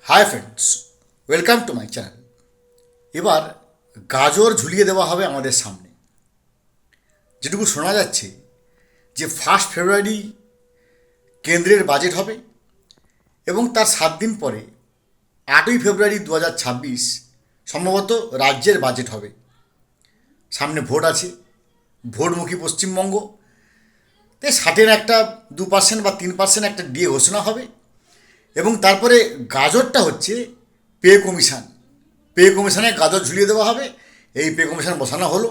Hi friends, welcome to my channel. এবার গাজর ঝুলিয়ে দেওয়া হবে আমাদের সামনে। যেটুকু শোনা যাচ্ছে যে 1 ফেব্রুয়ারি কেন্দ্রের বাজেট হবে এবং তার 7 দিন পরে 8ই ফেব্রুয়ারি 2026 সম্ভবত রাজ্যের বাজেট হবে। সামনে ভোট আছে, ভোটমুখী পশ্চিমবঙ্গ, তাই 60-এর একটা 2% বা 3% একটা ডিএ ঘোষণা হবে এবং তারপরে গাজরটা হচ্ছে পে কমিশন। পে কমিশনে গাজর ঝুলিয়ে দেওয়া হবে। এই পে কমিশন বসানো হলো,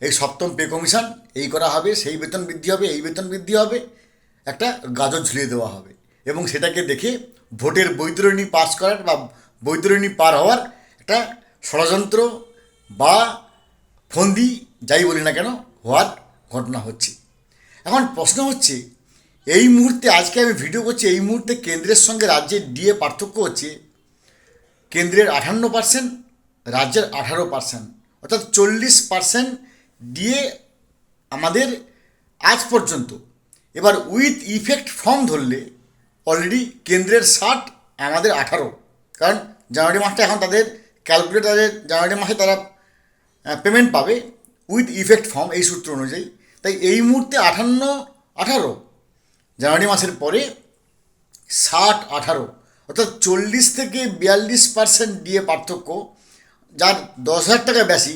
এই 7ম পে কমিশন। এই করা হবে, সেই বেতন বৃদ্ধি হবে, এই বেতন বৃদ্ধি হবে, একটা গাজর ঝুলিয়ে দেওয়া হবে এবং সেটাকে দেখে ভোটের বৈতরণী পাস করার বা বৈতরণী পার হওয়ার একটা ষড়যন্ত্র বা ফন্দি, যাই বলি না কেন, হওয়ার ঘটনা হচ্ছে। এখন প্রশ্ন হচ্ছে, এই মুহূর্তে আজকে আমি ভিডিও করছি, এই মুহূর্তে কেন্দ্রের সঙ্গে রাজ্যের ডিএ পার্থক্য হচ্ছে কেন্দ্রের 58%, রাজ্যের 18%, অর্থাৎ 40% ডিএ আমাদের আজ পর্যন্ত। এবার উইথ ইফেক্ট ফর্ম ধরলে অলরেডি কেন্দ্রের 60, আমাদের 18। কারণ জানুয়ারি মাসটা এখন তাদের ক্যালকুলেট, তাদের জানুয়ারি মাসে তারা পেমেন্ট পাবে উইথ ইফেক্ট ফর্ম এই সূত্র অনুযায়ী। তাই এই মুহূর্তে 58-18, জানুয়ারি মাসের পরে 60-18, অর্থাৎ 40 থেকে 42% ডিএ পার্থক্য। যার 10,000 টাকা বেশি,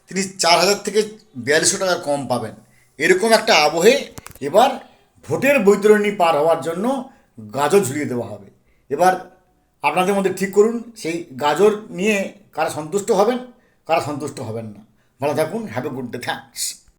তিনি 4,000 থেকে 4200 টাকা কম পাবেন। এরকম একটা আবহে এবার ভোটের বৈতরণী পার হওয়ার জন্য গাজর ঝুলিয়ে দেওয়া হবে। এবার আপনাদের মধ্যে ঠিক করুন, সেই গাজর নিয়ে কারা সন্তুষ্ট হবেন, কারা সন্তুষ্ট হবেন না। ভালো থাকুন, have a good day, thanks.